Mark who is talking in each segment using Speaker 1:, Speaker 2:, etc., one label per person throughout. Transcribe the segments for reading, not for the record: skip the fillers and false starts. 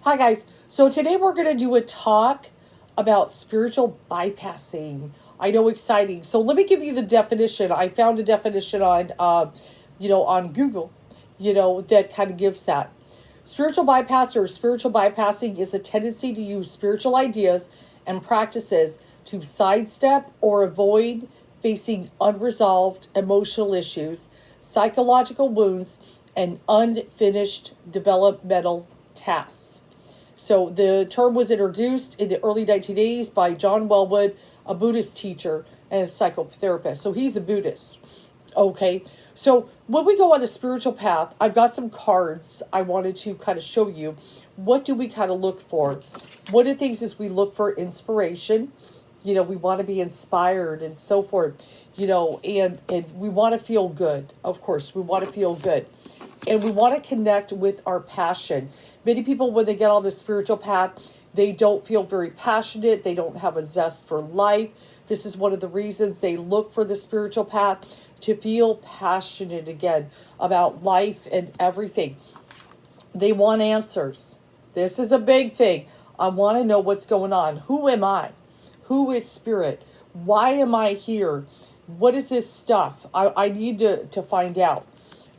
Speaker 1: Hi, guys. So today we're going to do a talk about spiritual bypassing. I know, exciting. So let me give you the definition. I found a definition on, on Google, that kind of gives that. Spiritual bypass or spiritual bypassing is a tendency to use spiritual ideas and practices to sidestep or avoid facing unresolved emotional issues, psychological wounds, and unfinished developmental tasks. So the term was introduced in the early 1980s by John Wellwood, a Buddhist teacher and a psychotherapist. So he's a Buddhist. Okay. So when we go on the spiritual path, I've got some cards I wanted to kind of show you. What do we kind of look for? One of the things is we look for inspiration. We want to be inspired and so forth, and we want to feel good. Of course, we want to feel good. And we want to connect with our passion. Many people, when they get on the spiritual path, they don't feel very passionate. They don't have a zest for life. This is one of the reasons they look for the spiritual path, to feel passionate again about life and everything. They want answers. This is a big thing. I want to know what's going on. Who am I? Who is spirit? Why am I here? What is this stuff? I need to find out.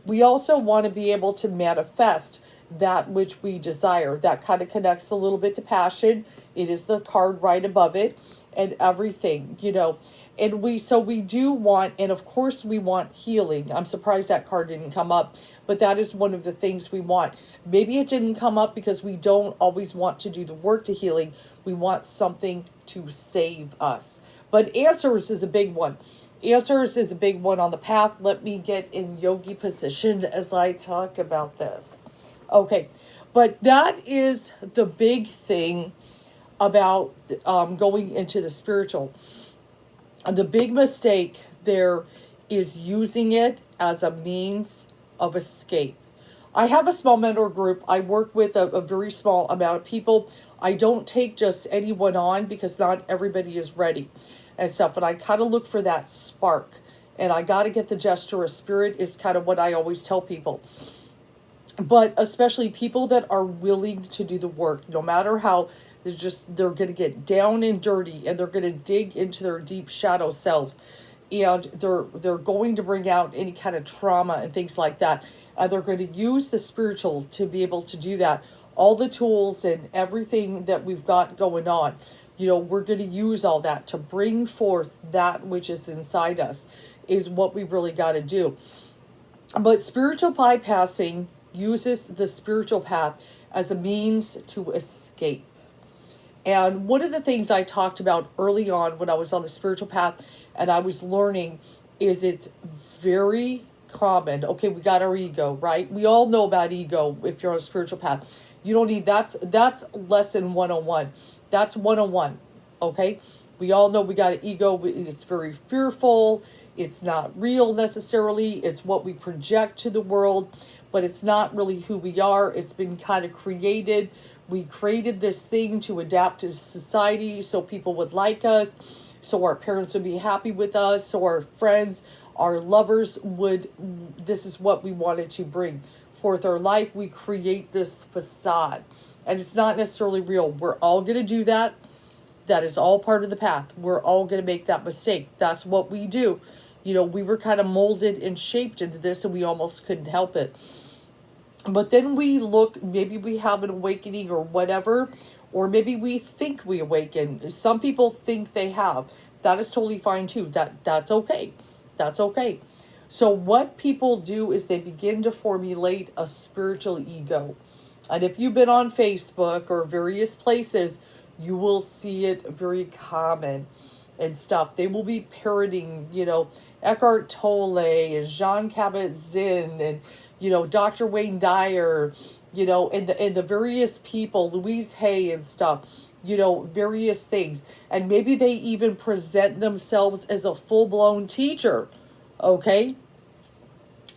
Speaker 1: We also want to be able to manifest that which we desire. That kind of connects a little bit to passion. It is the card right above it and everything, And we do want, and of course we want healing. I'm surprised that card didn't come up, but that is one of the things we want. Maybe it didn't come up because we don't always want to do the work to healing. We want something to save us. But answers is a big one. Answers is a big one on the path. Let me get in yogi position as I talk about this. Okay, but that is the big thing about going into the spiritual. The big mistake there is using it as a means of escape. I have a small mentor group. I work with a very small amount of people. I don't take just anyone on because not everybody is ready and stuff. And I kind of look for that spark. And I got to get the gesture of spirit is kind of what I always tell people. But especially people that are willing to do the work, no matter how, they're going to get down and dirty, and they're going to dig into their deep shadow selves, and they're going to bring out any kind of trauma and things like that. They're going to use the spiritual to be able to do that. All the tools and everything that we've got going on, we're going to use all that to bring forth that which is inside us, is what we really got to do. But spiritual bypassing uses the spiritual path as a means to escape. And one of the things I talked about early on when I was on the spiritual path and I was learning is it's very common. Okay, we got our ego, right? We all know about ego if you're on a spiritual path. You don't need, that's lesson 101. That's 101, okay? We all know we got an ego. It's very fearful. It's not real necessarily. It's what we project to the world, but it's not really who we are. It's been kind of created. We created this thing to adapt to society so people would like us, so our parents would be happy with us, so our friends, our lovers would, this is what we wanted to bring forth our life. We create this facade, and it's not necessarily real. We're all going to do that. That is all part of the path. We're all going to make that mistake. That's what we do. We were kind of molded and shaped into this, and we almost couldn't help it. But then we look, maybe we have an awakening or whatever, or maybe we think we awaken. Some people think they have. That is totally fine too. That's okay. That's okay. So what people do is they begin to formulate a spiritual ego. And if you've been on Facebook or various places, you will see it very common and stuff. They will be parroting, Eckhart Tolle and Jean Kabat-Zinn and Dr. Wayne Dyer, and the various people, Louise Hay and stuff, various things. And maybe they even present themselves as a full-blown teacher, okay?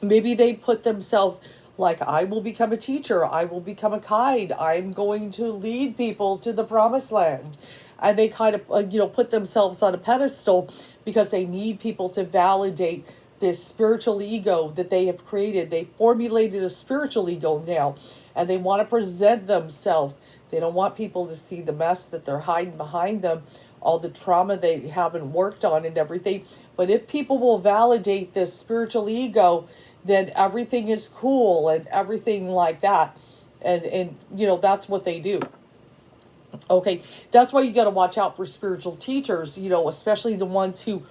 Speaker 1: Maybe they put themselves like, I will become a teacher, I will become a guide, I'm going to lead people to the promised land. And they kind of, put themselves on a pedestal because they need people to validate this spiritual ego that they have created. They formulated a spiritual ego now, and they want to present themselves. They don't want people to see the mess that they're hiding behind them, all the trauma they haven't worked on and everything. But if people will validate this spiritual ego, then everything is cool and everything like that. And that's what they do. Okay, that's why you got to watch out for spiritual teachers, especially the ones who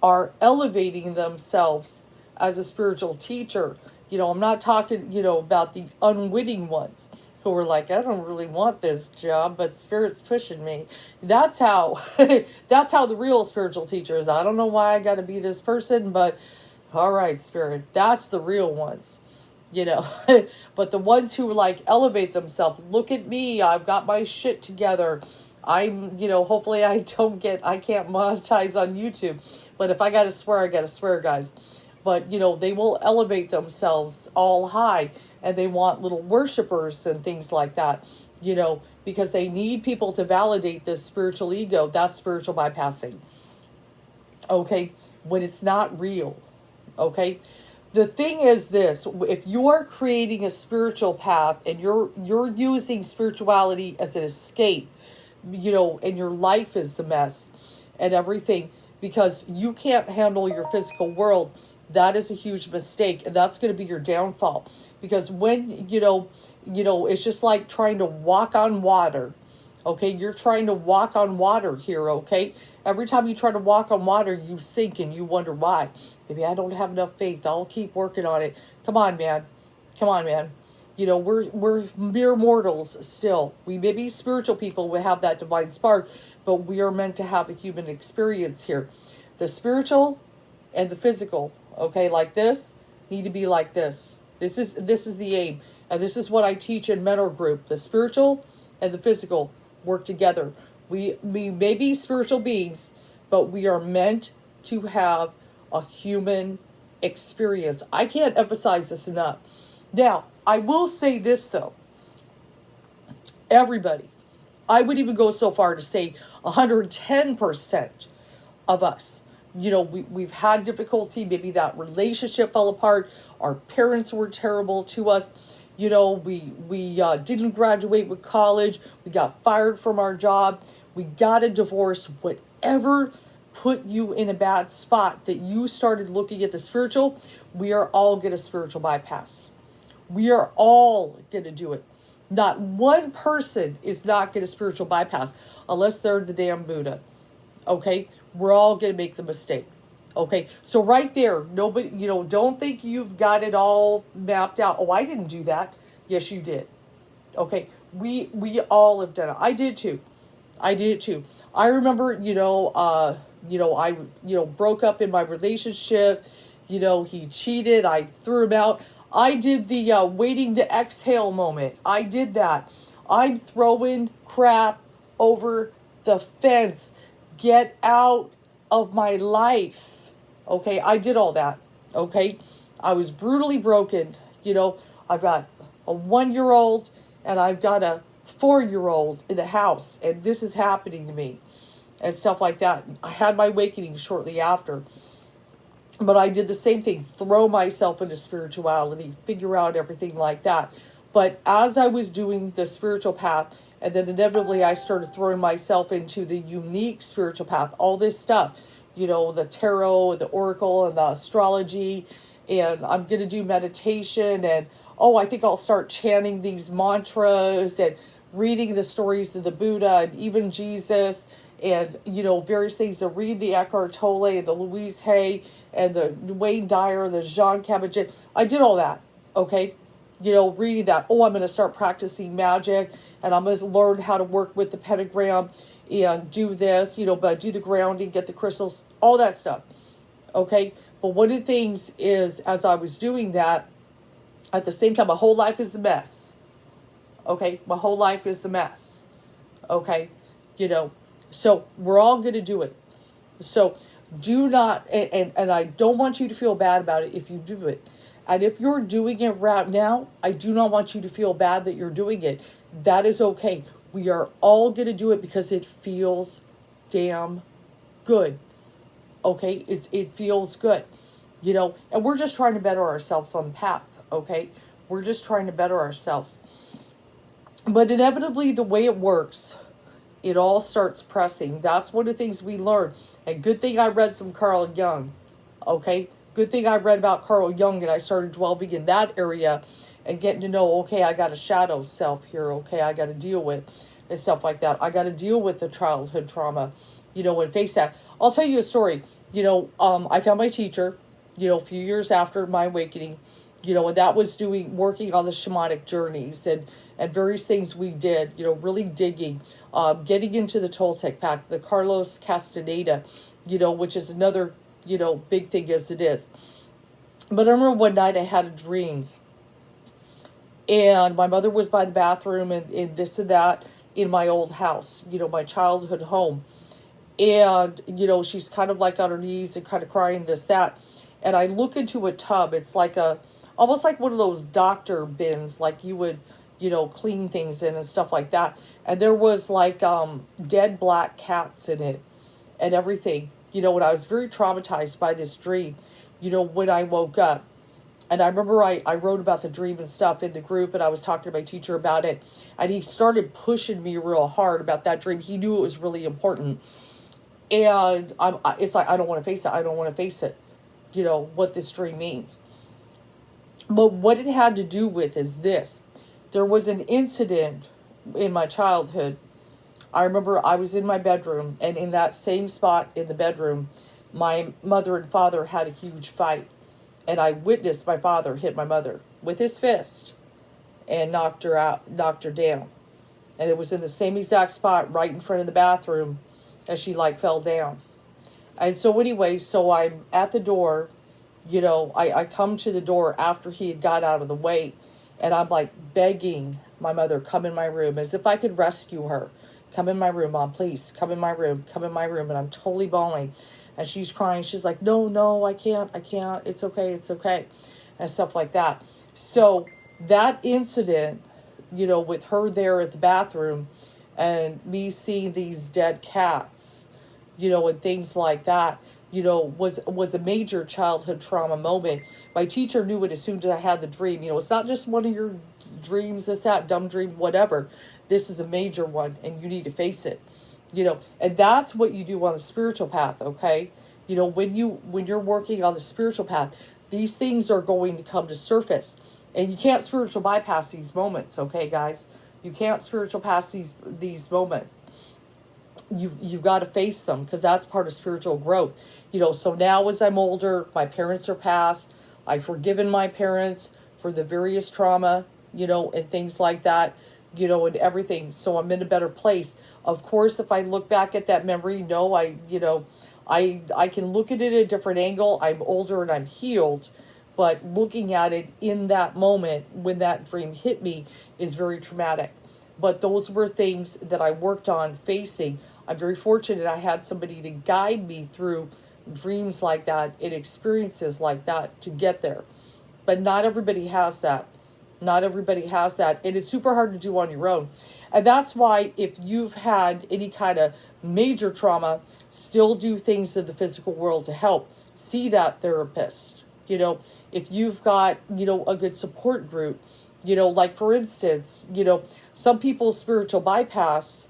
Speaker 1: are elevating themselves as a spiritual teacher. I'm not talking, about the unwitting ones who are like, I don't really want this job, but Spirit's pushing me. That's how, that's how the real spiritual teacher is. I don't know why I got to be this person, but all right, Spirit, that's the real ones. But the ones who like elevate themselves, look at me, I've got my shit together. I'm, hopefully I can't monetize on YouTube, but if I gotta swear, I gotta swear, guys. But, they will elevate themselves all high, and they want little worshipers and things like that, because they need people to validate this spiritual ego. That's spiritual bypassing. Okay? When it's not real. Okay? The thing is this, if you're creating a spiritual path and you're using spirituality as an escape, and your life is a mess and everything because you can't handle your physical world, that is a huge mistake, and that's going to be your downfall. Because when, it's just like trying to walk on water. Okay, you're trying to walk on water here, okay? Every time you try to walk on water, you sink and you wonder why. Maybe I don't have enough faith. I'll keep working on it. Come on, man. Come on, man. We're mere mortals still. We may be spiritual people, we have that divine spark, but we are meant to have a human experience here. The spiritual and the physical, okay, like this, need to be like this. This is the aim. And this is what I teach in mentor group. The spiritual and the physical work together. We may be spiritual beings, but we are meant to have a human experience. I can't emphasize this enough. Now, I will say this though. Everybody, I would even go so far to say 110% of us, we've had difficulty. Maybe that relationship fell apart. Our parents were terrible to us. We didn't graduate with college. We got fired from our job. We got a divorce. Whatever put you in a bad spot that you started looking at the spiritual, we are all going to spiritual bypass. We are all going to do it. Not one person is not going to spiritual bypass unless they're the damn Buddha. Okay? We're all going to make the mistake. Okay, so right there, nobody, don't think you've got it all mapped out. Oh, I didn't do that. Yes, you did. Okay, we all have done it. I did too. I remember, I, broke up in my relationship. He cheated. I threw him out. I did the waiting to exhale moment. I did that. I'm throwing crap over the fence. Get out of my life. Okay, I did all that. Okay, I was brutally broken. I've got a 1-year-old and I've got a 4-year-old in the house, and this is happening to me and stuff like that. I had my awakening shortly after, but I did the same thing, throw myself into spirituality, figure out everything like that. But as I was doing the spiritual path, and then inevitably I started throwing myself into the unique spiritual path, all this stuff, the tarot, the oracle, and the astrology, and I'm going to do meditation, and I think I'll start chanting these mantras and reading the stories of the Buddha and even Jesus, and, various things, to read the Eckhart Tolle, and the Louise Hay, and the Wayne Dyer, and the Jean Kabat-Zinn. I did all that, okay? Reading that. I'm going to start practicing magic, and I'm going to learn how to work with the pentagram, and do this, but do the grounding, get the crystals, all that stuff. Okay? But one of the things is, as I was doing that, at the same time, my whole life is a mess. Okay? My whole life is a mess. Okay? So we're all going to do it. So do not, and I don't want you to feel bad about it if you do it. And if you're doing it right now, I do not want you to feel bad that you're doing it. That is okay. We are all going to do it because it feels damn good. Okay? It feels good. and we're just trying to better ourselves on the path, okay? We're just trying to better ourselves. But inevitably, the way it works, it all starts pressing. That's one of the things we learn. And good thing I read some Carl Jung, okay? Good thing I read about Carl Jung and I started dwelling in that area and getting to know, okay, I got a shadow self here, okay, I got to deal with and stuff like that. I got to deal with the childhood trauma, and face that. I'll tell you a story. I found my teacher, a few years after my awakening, and that was working on the shamanic journeys and various things we did, really digging, getting into the Toltec path, the Carlos Castaneda, which is another, big thing as it is. But I remember one night I had a dream, and my mother was by the bathroom and this and that in my old house, my childhood home. And, she's kind of like on her knees and kind of crying this, that. And I look into a tub. It's like almost like one of those doctor bins, like you would, clean things in and stuff like that. And there was like dead black cats in it and everything, and I was very traumatized by this dream, when I woke up. And I remember I wrote about the dream and stuff in the group, and I was talking to my teacher about it. And he started pushing me real hard about that dream. He knew it was really important. And it's like, I don't want to face it. I don't want to face it, what this dream means. But what it had to do with is this. There was an incident in my childhood. I remember I was in my bedroom, and in that same spot in the bedroom, my mother and father had a huge fight. And I witnessed my father hit my mother with his fist and knocked her down. And it was in the same exact spot right in front of the bathroom as she fell down. And so anyway, so I'm at the door, I come to the door after he had got out of the way, and I'm begging my mother, come in my room, as if I could rescue her. Come in my room, Mom, please, come in my room, come in my room. And I'm totally bawling. And she's crying. She's like, no, I can't. It's okay. And stuff like that. So that incident, with her there at the bathroom and me seeing these dead cats, and things like that, was a major childhood trauma moment. My teacher knew it as soon as I had the dream. It's not just one of your dreams, this, that, dumb dream, whatever. This is a major one, and you need to face it. And that's what you do on the spiritual path, okay? When you're working on the spiritual path, these things are going to come to surface. And you can't spiritual bypass these moments, okay, guys? You can't spiritual pass these moments. You've got to face them, because that's part of spiritual growth. So now as I'm older, my parents are passed. I've forgiven my parents for the various trauma, and things like that, and everything. So I'm in a better place. Of course, if I look back at that memory, no, I can look at it at a different angle. I'm older and I'm healed, but looking at it in that moment when that dream hit me is very traumatic. But those were things that I worked on facing. I'm very fortunate I had somebody to guide me through dreams like that and experiences like that to get there. But not everybody has that. Not everybody has that. And it's super hard to do on your own. And that's why if you've had any kind of major trauma, still do things in the physical world to help. See that therapist. If you've got, a good support group, like for instance, some people spiritual bypass,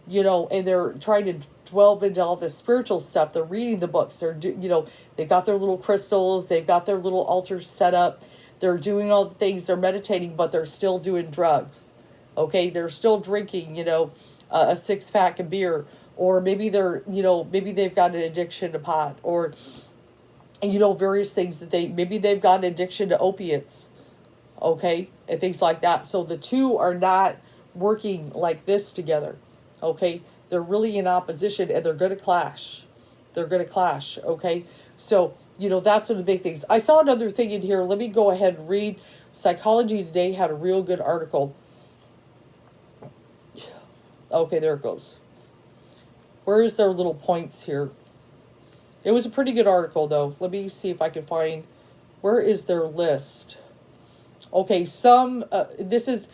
Speaker 1: and they're trying to delve into all this spiritual stuff. They're reading the books. They've got their little crystals. They've got their little altars set up. They're doing all the things. They're meditating, but they're still doing drugs. Okay, they're still drinking, a 6-pack of beer, or maybe maybe they've got an addiction to pot, or, various things that maybe they've got an addiction to opiates, okay, and things like that. So the two are not working like this together, okay? They're really in opposition, and they're going to clash. Okay? So, that's one of the big things. I saw another thing in here. Let me go ahead and read. Psychology Today had a real good article. Okay, there it goes. Where is their little points here? It was a pretty good article, though. Let me see if I can find, where is their list? Okay, it says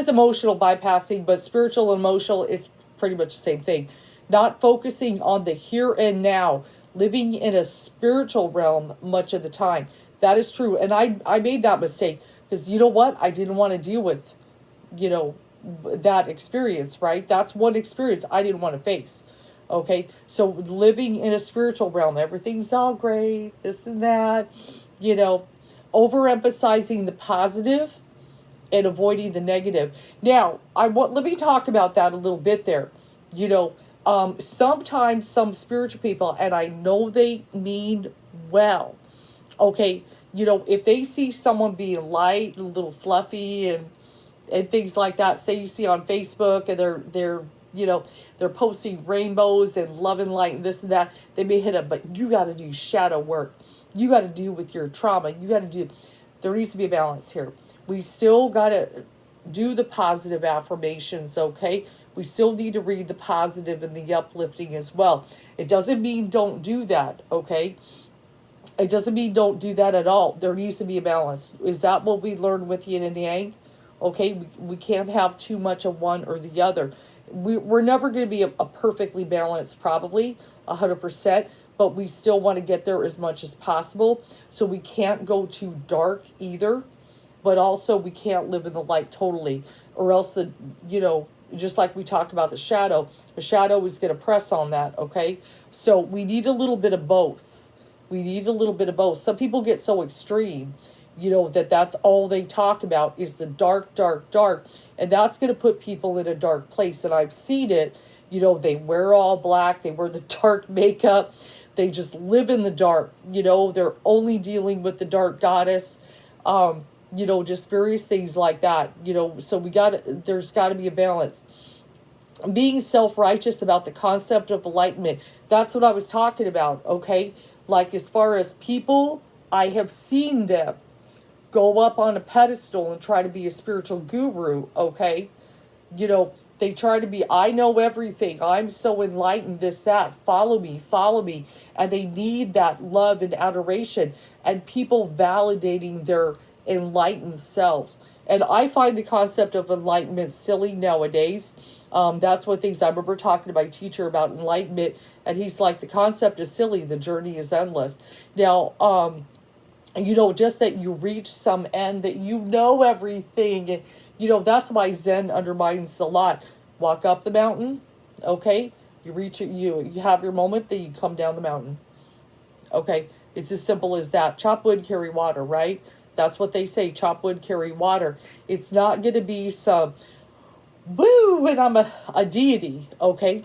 Speaker 1: emotional bypassing, but spiritual and emotional, it's pretty much the same thing. Not focusing on the here and now, living in a spiritual realm much of the time. That is true. And I made that mistake because you know what? I didn't want to deal with, you know, that experience, right? That's one experience I didn't want to face. Okay, so living in a spiritual realm, everything's all great, this and that, you know, overemphasizing the positive and avoiding the negative. Now, let me talk about that a little bit there. You know, sometimes some spiritual people, and I know they mean well, okay, you know, if they see someone being light, a little fluffy, and things like that, say you see on Facebook, and they're you know, they're posting rainbows and love and light and this and that, they may hit up, but you got to do shadow work. You got to do with your trauma. You got to do, there needs to be a balance here. We still got to do the positive affirmations, okay? We still need to read the positive and the uplifting as well. It doesn't mean don't do that, okay? It doesn't mean don't do that at all. There needs to be a balance. Is that what we learned with yin and yang? Okay, we can't have too much of one or the other. We're never going to be a perfectly balanced, probably 100%, but we still want to get there as much as possible. So we can't go too dark either, but also we can't live in the light totally, or else you know, just like we talked about the shadow is going to press on that, okay? So we need a little bit of both. We need a little bit of both. Some people get so extreme, you know, that's all they talk about is the dark, dark, dark. And that's going to put people in a dark place. And I've seen it, you know, they wear all black, they wear the dark makeup, they just live in the dark, you know, they're only dealing with the dark goddess, you know, just various things like that, you know, so there's got to be a balance. Being self-righteous about the concept of enlightenment, that's what I was talking about, okay? Like as far as people, I have seen them go up on a pedestal and try to be a spiritual guru, okay? You know, they try to be, I know everything, I'm so enlightened, this, that, follow me. And they need that love and adoration and people validating their enlightened selves. And I find the concept of enlightenment silly nowadays. That's one of the things I remember talking to my teacher about enlightenment. And he's like, the concept is silly, the journey is endless. Now, you know, just that you reach some end, that you know everything. You know, that's why Zen undermines a lot. Walk up the mountain, okay? You reach it, you have your moment, then you come down the mountain. Okay? It's as simple as that. Chop wood, carry water, right? That's what they say, chop wood, carry water. It's not going to be some, woo, and I'm a deity, okay?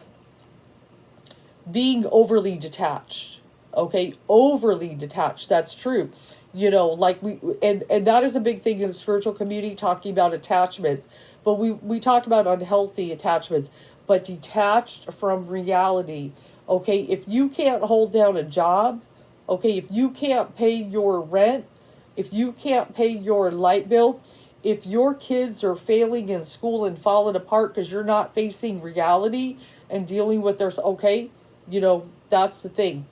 Speaker 1: Being overly detached, okay? Overly detached, that's true. You know, like and that is a big thing in the spiritual community, talking about attachments. But we talk about unhealthy attachments, but detached from reality. Okay, if you can't hold down a job, okay, if you can't pay your rent, if you can't pay your light bill, if your kids are failing in school and falling apart because you're not facing reality and dealing with okay, you know, that's the thing.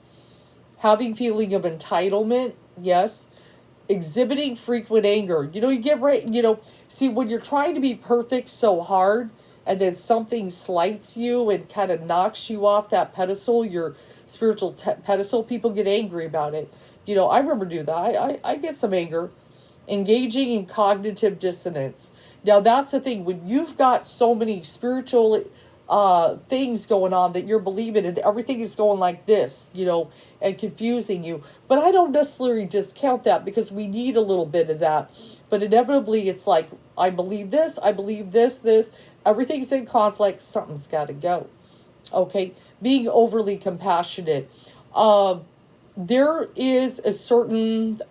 Speaker 1: Having feeling of entitlement, yes. Exhibiting frequent anger. You know, you get right, you know, see, when you're trying to be perfect so hard and then something slights you and kind of knocks you off that pedestal, your spiritual pedestal, people get angry about it. You know, I remember doing that. I get some anger. Engaging in cognitive dissonance. Now, that's the thing. When you've got so many spiritual things going on that you're believing and everything is going like this, you know, and confusing you. But I don't necessarily discount that because we need a little bit of that. But inevitably, it's like, I believe this, this. Everything's in conflict. Something's got to go. Okay? Being overly compassionate. There is a certain,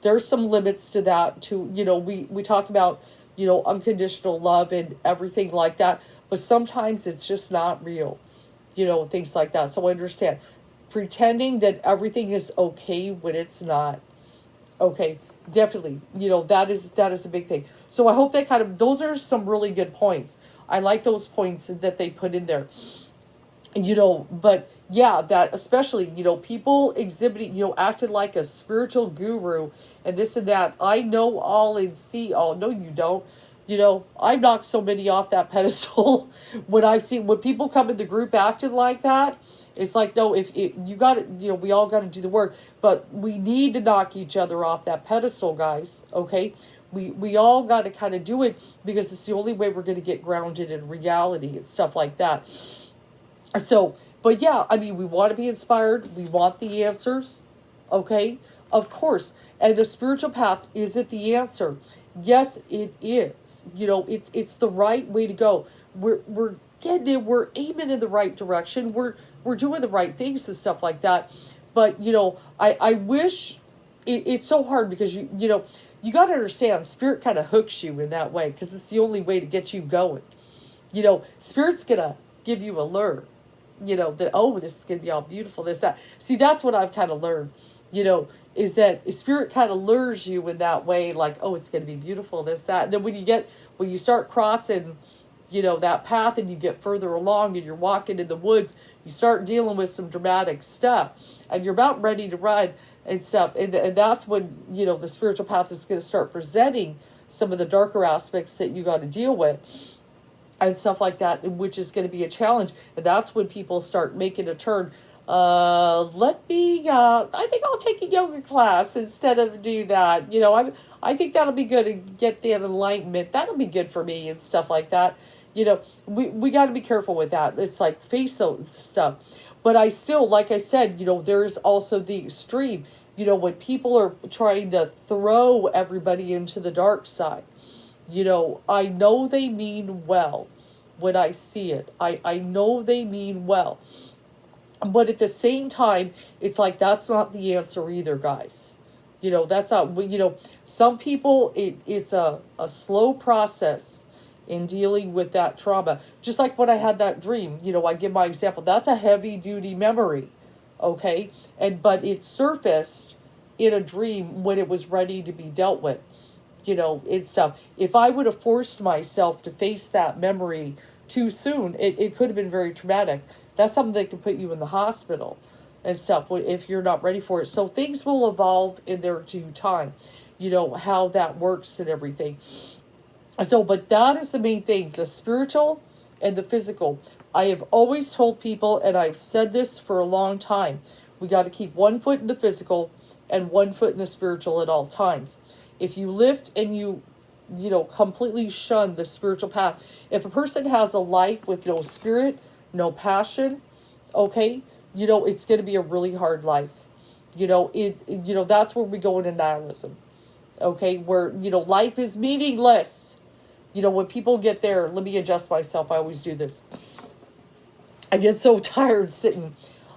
Speaker 1: there's some limits to that too. You know, we talk about, you know, unconditional love and everything like that. But sometimes it's just not real. You know, things like that. So I understand. Pretending that everything is okay when it's not. Okay, definitely. You know, that is a big thing. So I hope those are some really good points. I like those points that they put in there. You know, but yeah, that especially, you know, people exhibiting, you know, acted like a spiritual guru and this and that. I know all and see all. No, you don't. I've knocked so many off that pedestal when people come in the group acting like that. It's like, no, if you got to, we all got to do the work, but we need to knock each other off that pedestal, guys. Okay, we all got to kind of do it because it's the only way we're going to get grounded in reality and stuff like that. So, but yeah, I mean, we want to be inspired. We want the answers. Okay, of course. And the spiritual path, is it the answer? Yes, it is. It's the right way to go. We're getting it. We're aiming in the right direction. We're doing the right things and stuff like that. But I wish it's so hard because you got to understand, spirit kind of hooks you in that way because it's the only way to get you going. Spirit's gonna give you a lure. That, oh, this is gonna be all beautiful. This, that. See, that's what I've kind of learned. Is that spirit kind of lures you in that way, like, oh, it's going to be beautiful, this, that. And then when you start crossing, that path and you get further along and you're walking in the woods, you start dealing with some dramatic stuff and you're about ready to run and stuff. And that's when, the spiritual path is going to start presenting some of the darker aspects that you got to deal with and stuff like that, which is going to be a challenge. And that's when people start making a turn. I think I'll take a yoga class instead of do that. I think that'll be good and get the enlightenment. That'll be good for me and stuff like that. We got to be careful with that. It's like face those stuff. But I still, like I said, there's also the extreme, when people are trying to throw everybody into the dark side. I know they mean well when I see it. I know they mean well. But at the same time, it's like, that's not the answer either, guys. That's not, some people, it's a slow process in dealing with that trauma. Just like when I had that dream, I give my example. That's a heavy duty memory, okay? But it surfaced in a dream when it was ready to be dealt with, it's stuff. If I would have forced myself to face that memory too soon, it could have been very traumatic. That's something that can put you in the hospital and stuff if you're not ready for it. So things will evolve in their due time, how that works and everything. So, but that is the main thing, the spiritual and the physical. I have always told people, and I've said this for a long time, we got to keep 1 foot in the physical and 1 foot in the spiritual at all times. If you lift and you completely shun the spiritual path, if a person has a life with no spirit, no passion, okay, it's going to be a really hard life. That's where we go into nihilism, okay, where, life is meaningless. When people get there, let me adjust myself. I always do this. I get so tired sitting.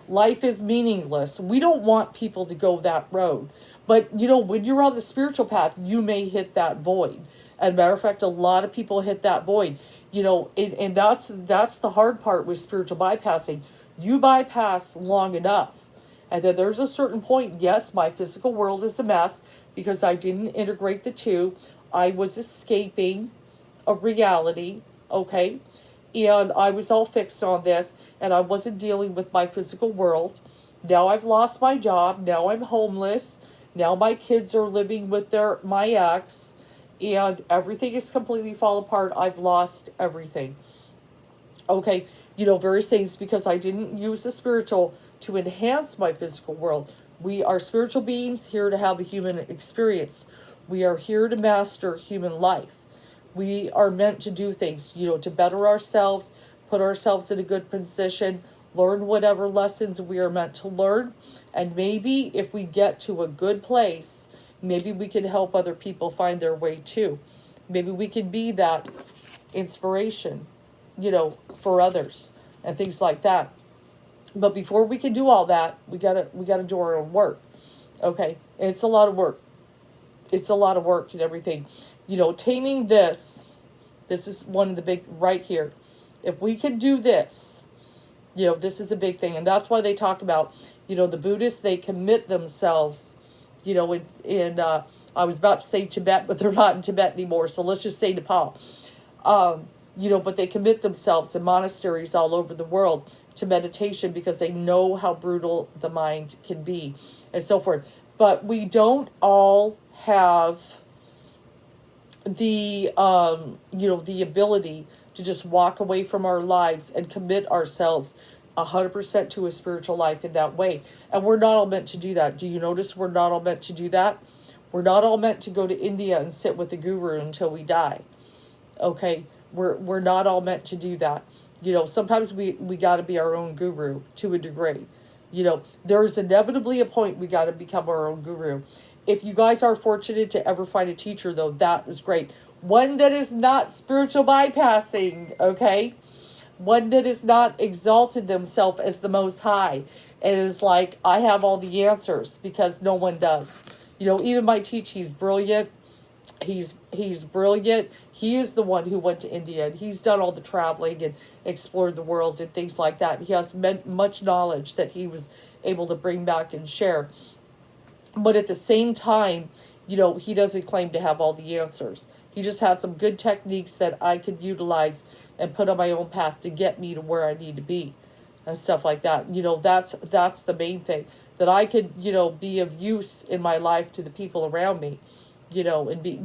Speaker 1: Life is meaningless. We don't want people to go that road. But, when you're on the spiritual path, you may hit that void. As a matter of fact, a lot of people hit that void. And that's the hard part with spiritual bypassing. You bypass long enough. And then there's a certain point, yes, my physical world is a mess because I didn't integrate the two. I was escaping a reality, okay? And I was all fixed on this, and I wasn't dealing with my physical world. Now I've lost my job. Now I'm homeless. Now my kids are living with my ex. And everything is completely fall apart. I've lost everything. Okay, various things because I didn't use the spiritual to enhance my physical world. We are spiritual beings here to have a human experience. We are here to master human life. We are meant to do things, to better ourselves, put ourselves in a good position, learn whatever lessons we are meant to learn. And maybe if we get to a good place, maybe we can help other people find their way too. Maybe we can be that inspiration, for others and things like that. But before we can do all that, we gotta do our own work. Okay, and it's a lot of work. It's a lot of work and everything. Taming this is one of the big right here. If we can do this, this is a big thing, and that's why they talk about, the Buddhists, they commit themselves. I was about to say Tibet, but they're not in Tibet anymore, so let's just say Nepal. But they commit themselves in monasteries all over the world to meditation because they know how brutal the mind can be and so forth. But we don't all have the ability to just walk away from our lives and commit ourselves 100% to a spiritual life in that way. And we're not all meant to do that. Do you notice we're not all meant to do that? We're not all meant to go to India and sit with the guru until we die. Okay? We're not all meant to do that. Sometimes we got to be our own guru to a degree. There's inevitably a point we got to become our own guru. If you guys are fortunate to ever find a teacher, though, that is great. One that is not spiritual bypassing, okay? One that is not exalted themselves as the most high. And is like, I have all the answers, because no one does. Even my teacher, he's brilliant. He's brilliant. He is the one who went to India, and he's done all the traveling and explored the world and things like that. He has much knowledge that he was able to bring back and share. But at the same time, he doesn't claim to have all the answers. He just had some good techniques that I could utilize and put on my own path to get me to where I need to be and stuff like that. That's the main thing. That I could, be of use in my life to the people around me, and be,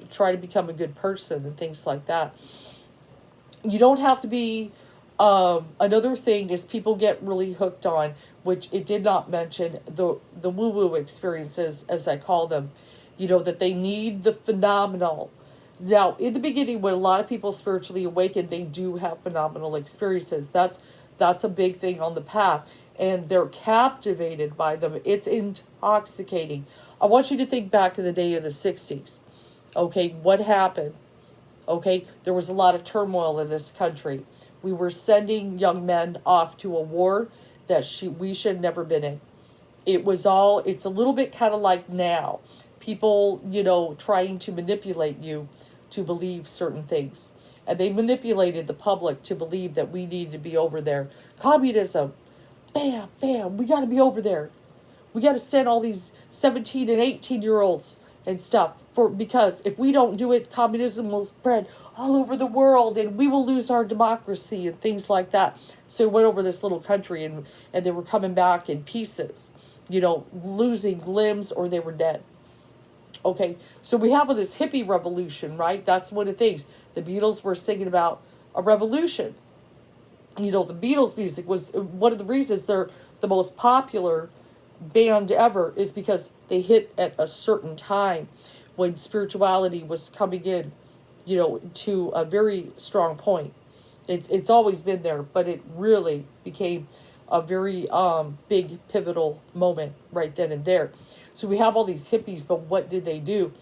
Speaker 1: try to become a good person and things like that. You don't have to be, another thing is people get really hooked on, which it did not mention, the woo-woo experiences, as I call them, that they need the phenomenal. Now, in the beginning, when a lot of people spiritually awaken, they do have phenomenal experiences. That's a big thing on the path, and they're captivated by them. It's intoxicating. I want you to think back in the day of the 60s. Okay, what happened? Okay, there was a lot of turmoil in this country. We were sending young men off to a war that we should have never been in. It's a little bit kind of like now. People, trying to manipulate you to believe certain things. And they manipulated the public to believe that we need to be over there. Communism. Bam, bam, we got to be over there. We got to send all these 17 and 18-year-olds and stuff because if we don't do it, communism will spread all over the world and we will lose our democracy and things like that. So it went over this little country and they were coming back in pieces, losing limbs or they were dead. Okay, so we have this hippie revolution, right? That's one of the things. The Beatles were singing about a revolution. The Beatles music was one of the reasons they're the most popular band ever is because they hit at a certain time when spirituality was coming in, to a very strong point. It's always been there, but it really became a very big pivotal moment right then and there. So we have all these hippies, but what did they do?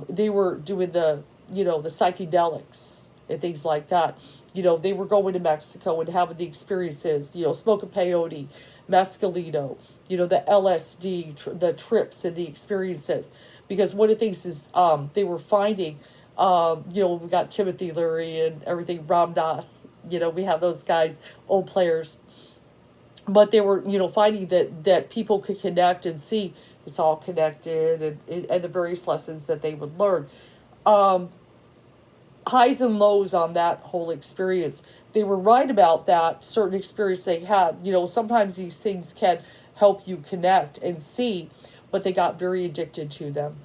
Speaker 1: They were doing the psychedelics and things like that. They were going to Mexico and having the experiences, smoking peyote, mescalito, the LSD, the trips and the experiences. Because one of the things is they were finding, we got Timothy Leary and everything, Ram Dass, we have those guys, old players. But they were, finding that people could connect and see it's all connected and the various lessons that they would learn. Highs and lows on that whole experience. They were right about that certain experience they had. Sometimes these things can help you connect and see, but they got very addicted to them.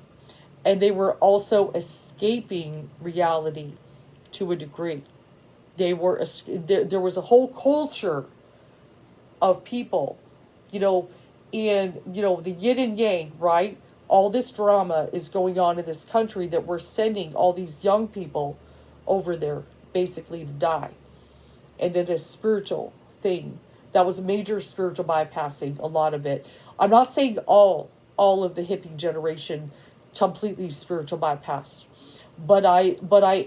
Speaker 1: And they were also escaping reality to a degree. There was a whole culture of people, and, the yin and yang, right? All this drama is going on in this country that we're sending all these young people over there basically to die. And then a spiritual thing. That was a major spiritual bypassing, a lot of it. I'm not saying all of the hippie generation completely spiritual bypass. But I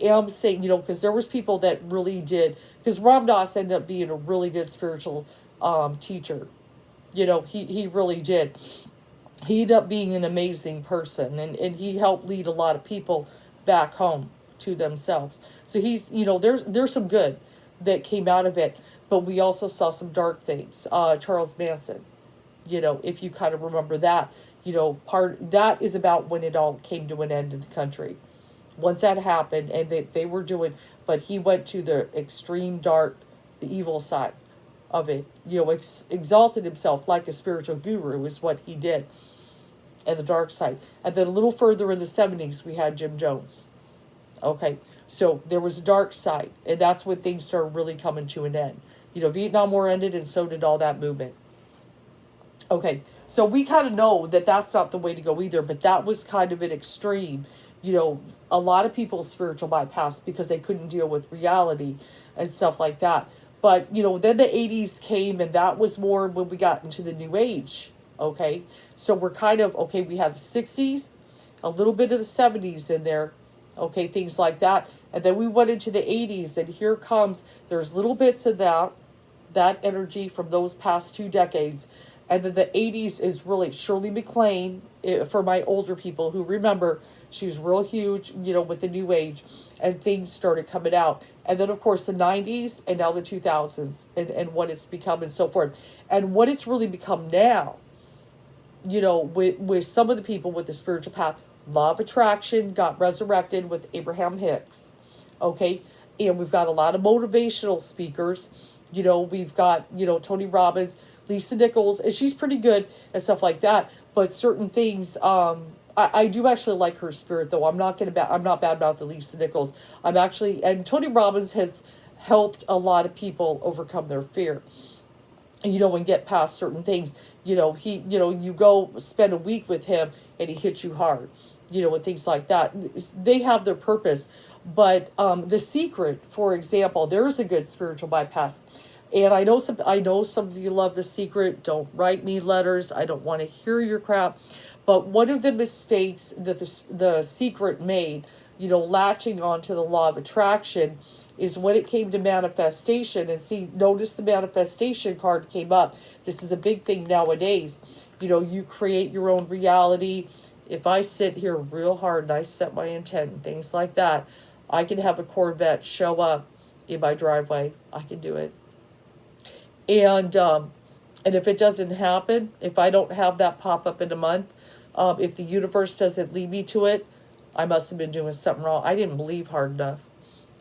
Speaker 1: am saying, because there was people that really did, because Ram Dass ended up being a really good spiritual teacher. He really did. He ended up being an amazing person, and he helped lead a lot of people back home to themselves. So he's, there's some good that came out of it, but we also saw some dark things. Charles Manson, if you kind of remember that, that is about when it all came to an end in the country. Once that happened, and they were doing, but he went to the extreme dark, the evil side of it, exalted himself like a spiritual guru is what he did, and the dark side. And then a little further in the 70s, we had Jim Jones. Okay, so there was a dark side, and that's when things started really coming to an end. Vietnam War ended, and so did all that movement. Okay, so we kind of know that that's not the way to go either, but that was kind of an extreme. You know, a lot of people spiritual bypass because they couldn't deal with reality and stuff like that. But, then the 80s came, and that was more when we got into the new age. Okay, so we're kind of, okay, we had the 60s, a little bit of the 70s in there, okay, things like that. And then we went into the 80s, and here comes, there's little bits of that energy from those past 2 decades. And then the 80s is really Shirley MacLaine, for my older people who remember, she was real huge, with the new age, and things started coming out. And then, of course, the 90s, and now the 2000s, and what it's become and so forth. And what it's really become now, with some of the people with the spiritual path, law of attraction got resurrected with Abraham Hicks. Okay, and we've got a lot of motivational speakers. We've got, Tony Robbins, Lisa Nichols, and she's pretty good and stuff like that. But certain things, I do actually like her spirit, though. I'm not bad about the Lisa Nichols. And Tony Robbins has helped a lot of people overcome their fear, and get past certain things. You go spend a week with him, and he hits you hard, and things like that. They have their purpose. But The Secret, for example, there's a good spiritual bypass. And I know some of you love The Secret. Don't write me letters. I don't want to hear your crap. But one of the mistakes that the Secret made, latching onto the law of attraction, is when it came to manifestation. And see, notice the manifestation card came up. This is a big thing nowadays. You create your own reality. If I sit here real hard and I set my intent and things like that, I can have a Corvette show up in my driveway. I can do it. And if it doesn't happen, if I don't have that pop up in a month, if the universe doesn't lead me to it, I must have been doing something wrong. I didn't believe hard enough.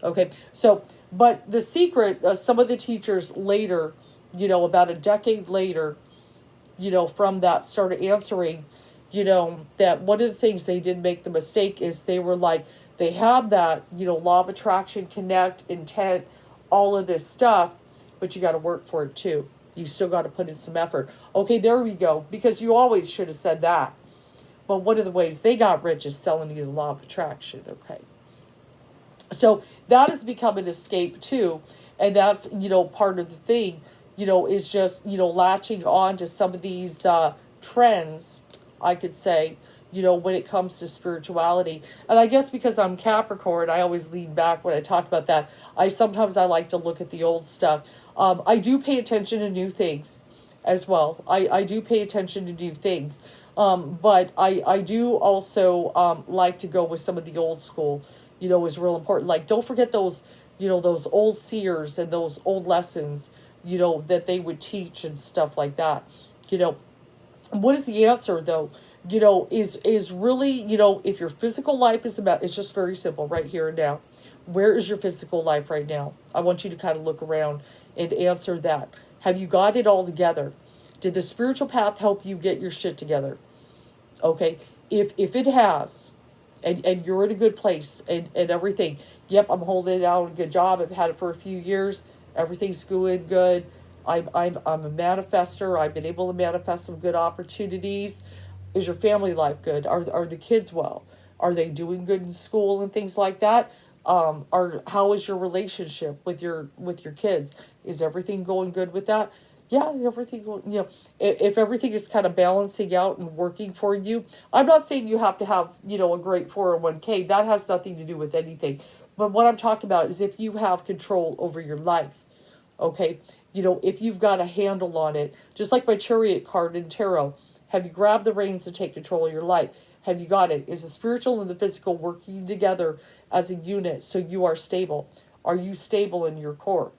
Speaker 1: Okay, so, but The Secret, some of the teachers later, about a decade later, from that started answering, that one of the things they did make the mistake is they were like, they had that, law of attraction, connect, intent, all of this stuff, but you got to work for it too. You still got to put in some effort. Okay, there we go. Because you always should have said that. But one of the ways they got rich is selling you the law of attraction. Okay. So that has become an escape too. And that's, part of the thing, is just, latching on to some of these trends, I could say, when it comes to spirituality. And I guess because I'm Capricorn, I always lean back when I talk about that. Sometimes I like to look at the old stuff. I do pay attention to new things as well. I do pay attention to new things. But I do also like to go with some of the old school, is real important. Like, don't forget those, those old seers and those old lessons, that they would teach and stuff like that. What is the answer, though? Is really, if your physical life is about, it's just very simple right here and now. Where is your physical life right now? I want you to kind of look around and answer that. Have you got it all together? Did the spiritual path help you get your shit together? Okay. If it has, and you're in a good place and everything, yep, I'm holding it out a good job. I've had it for a few years. Everything's going good. I'm a manifester. I've been able to manifest some good opportunities. Is your family life good? Are the kids well? Are they doing good in school and things like that? How is your relationship with your kids? Is everything going good with that? Yeah, everything, if everything is kind of balancing out and working for you. I'm not saying you have to have, a great 401k. That has nothing to do with anything. But what I'm talking about is if you have control over your life, okay? If you've got a handle on it, just like my Chariot card in tarot, have you grabbed the reins to take control of your life? Have you got it? Is the spiritual and the physical working together as a unit so you are stable? Are you stable in your core?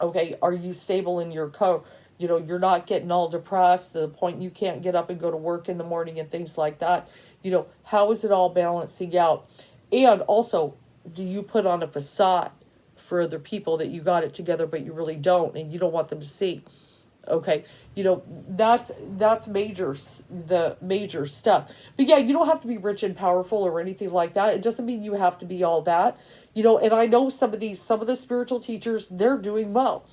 Speaker 1: Okay, are you stable in your core? You're not getting all depressed to the point you can't get up and go to work in the morning and things like that. How is it all balancing out? And also, do you put on a facade for other people that you got it together but you really don't and you don't want them to see? Okay, that's the major stuff. But yeah, you don't have to be rich and powerful or anything like that. It doesn't mean you have to be all that. And I know some of the spiritual teachers, they're doing well.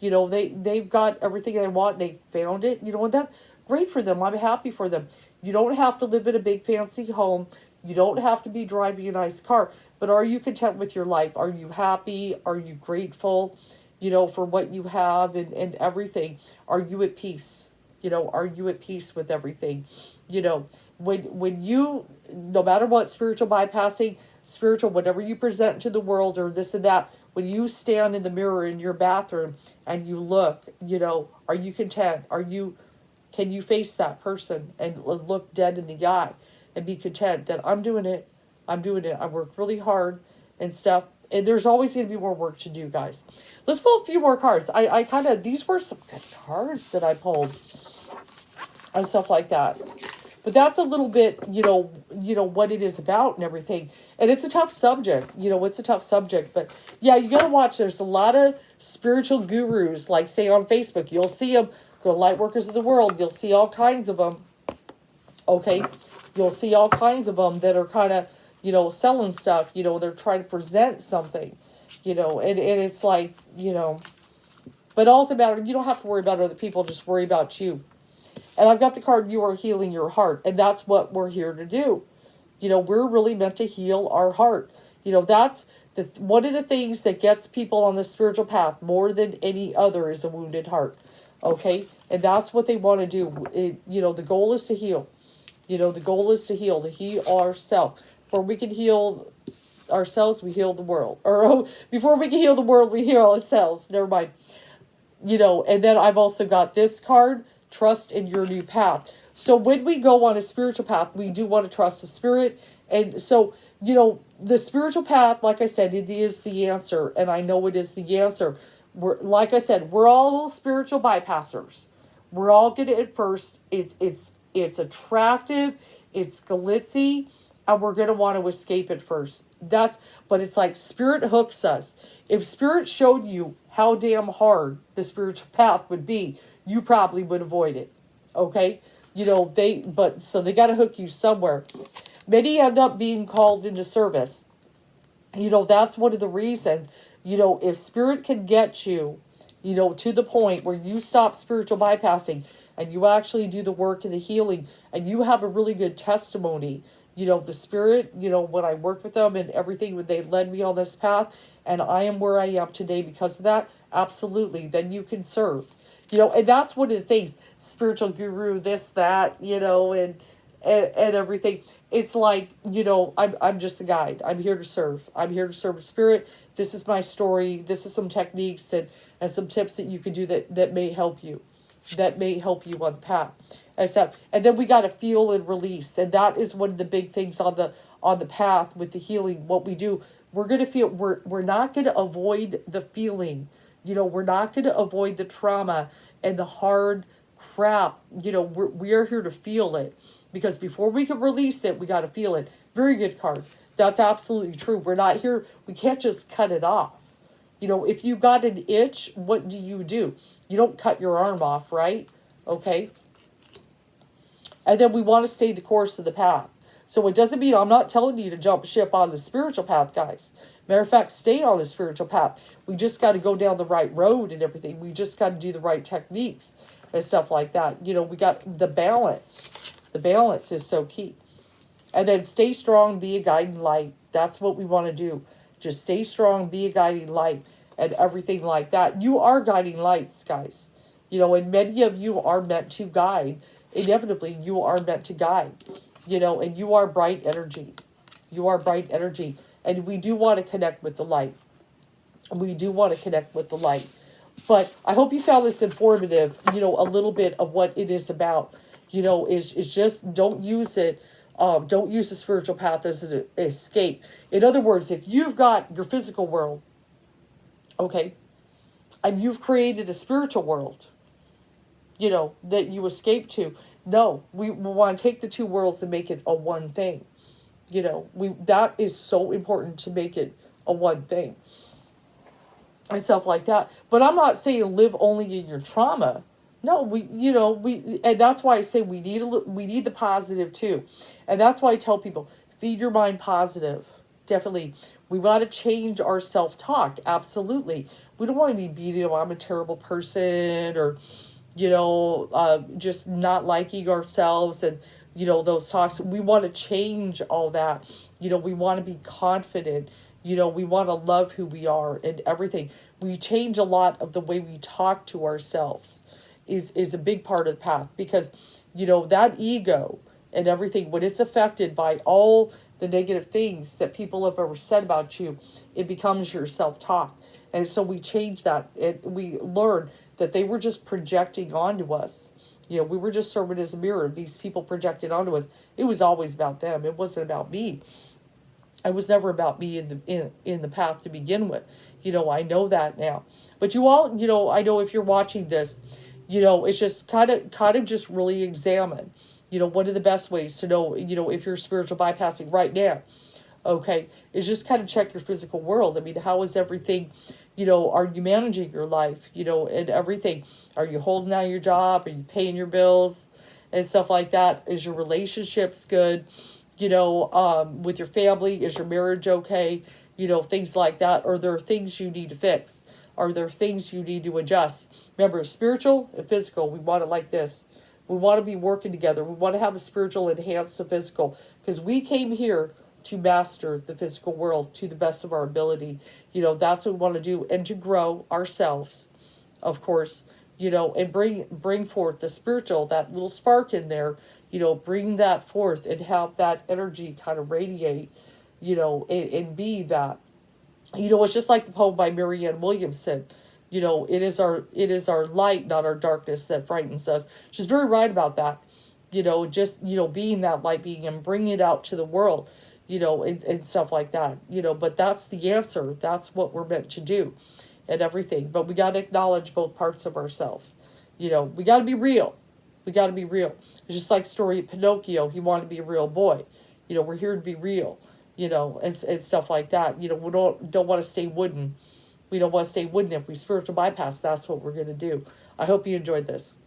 Speaker 1: They've got everything they want. They found it. And that great for them. I'm happy for them. You don't have to live in a big fancy home. You don't have to be driving a nice car. But are you content with your life? Are you happy? Are you grateful? For what you have and everything. Are you at peace? Are you at peace with everything? When you, no matter what, spiritual bypassing, spiritual, whatever you present to the world or this and that, when you stand in the mirror in your bathroom and you look, are you content? Can you face that person and look dead in the eye and be content that I'm doing it? I'm doing it. I work really hard and stuff. And there's always going to be more work to do, guys. Let's pull a few more cards. I kind of, these were some good cards that I pulled and stuff like that. But that's a little bit, what it is about and everything. And it's a tough subject. It's a tough subject. But yeah, you got to watch. There's a lot of spiritual gurus, like say on Facebook. You'll see them, go to Lightworkers of the World. You'll see all kinds of them. Okay? You'll see all kinds of them that are kind of, selling stuff. They're trying to present something. And it's like, but also matter, you don't have to worry about other people, just worry about you. And I've got the card, you are healing your heart. And that's what we're here to do. We're really meant to heal our heart. That's one of the things that gets people on the spiritual path more than any other is a wounded heart. Okay? And that's what they want to do. The goal is to heal. The goal is to heal ourselves. Before we can heal ourselves, we heal the world. Or before we can heal the world, we heal ourselves. Never mind. And then I've also got this card, trust in your new path. So when we go on a spiritual path, we do want to trust the spirit. And so, the spiritual path, like I said, it is the answer. And I know it is the answer. Like I said, we're all spiritual bypassers. We're all good at first. It's attractive. It's glitzy. And we're going to want to escape it first. But it's like spirit hooks us. If spirit showed you how damn hard the spiritual path would be, you probably would avoid it. Okay? So they got to hook you somewhere. Many end up being called into service. That's one of the reasons, if spirit can get you, to the point where you stop spiritual bypassing and you actually do the work and the healing and you have a really good testimony, the spirit, when I worked with them and everything, when they led me on this path, and I am where I am today because of that, absolutely, then you can serve. And that's one of the things, spiritual guru, this, that, and everything. It's like, I'm just a guide. I'm here to serve. I'm here to serve spirit. This is my story. This is some techniques and some tips that you can do that may help you. That may help you on the path. And then we got to feel and release. And that is one of the big things on the path with the healing. What we do, we're going to feel, we're not going to avoid the feeling. We're not going to avoid the trauma and the hard crap. We are here to feel it. Because before we can release it, we got to feel it. Very good card. That's absolutely true. We're not here, we can't just cut it off. If you got an itch, what do? You don't cut your arm off, right? Okay? And then we want to stay the course of the path. So it doesn't mean, I'm not telling you to jump ship on the spiritual path, guys. Matter of fact, stay on the spiritual path. We just got to go down the right road and everything. We just got to do the right techniques and stuff like that. We got the balance. The balance is so key. And then stay strong, be a guiding light. That's what we want to do. Just stay strong, be a guiding light, and everything like that. You are guiding lights, guys. And many of you are meant to guide. Inevitably, you are meant to guide. And you are bright energy. You are bright energy. And we do want to connect with the light. We do want to connect with the light. But I hope you found this informative, a little bit of what it is about. Is just don't use it. Don't use the spiritual path as an escape. In other words, if you've got your physical world, okay, and you've created a spiritual world, that you escape to, no, we want to take the two worlds and make it a one thing. That is so important to make it a one thing. And stuff like that. But I'm not saying live only in your trauma. No, and that's why I say we need the positive too, and that's why I tell people feed your mind positive. Definitely, we want to change our self talk. Absolutely, we don't want to be beating. Oh, I'm a terrible person, or just not liking ourselves, and those talks. We want to change all that. We want to be confident. We want to love who we are and everything. We change a lot of the way we talk to ourselves is a big part of the path, because that ego and everything, when it's affected by all the negative things that people have ever said about you, it becomes your self-talk. And so we change that, and we learn that they were just projecting onto us. We were just serving as a mirror. These people projected onto us. It was always about them. It wasn't about me. It was never about me in the path to begin with. I know that now. But you all, I know if you're watching this, it's just kind of just really examine, one of the best ways to know, if you're spiritual bypassing right now, okay, is just kind of check your physical world. I mean, how is everything, are you managing your life, and everything? Are you holding down your job? Are you paying your bills and stuff like that? Is your relationships good? With your family, is your marriage okay? Things like that. Are there things you need to fix? Are there things you need to adjust? Remember, spiritual and physical, we want it like this. We want to be working together. We want to have a spiritual enhance the physical, because we came here to master the physical world to the best of our ability. That's what we want to do, and to grow ourselves, of course, and bring forth the spiritual, that little spark in there, bring that forth and have that energy kind of radiate, and be that. It's just like the poem by Marianne Williamson. It is our light, not our darkness, that frightens us. She's very right about that. Just being that light, being and bringing it out to the world, and stuff like that. But that's the answer. That's what we're meant to do, and everything. But we got to acknowledge both parts of ourselves. We got to be real. We got to be real. It's just like story of Pinocchio. He wanted to be a real boy. We're here to be real. And stuff like that. We don't want to stay wooden. We don't want to stay wooden. If we spiritual bypass, that's what we're going to do. I hope you enjoyed this.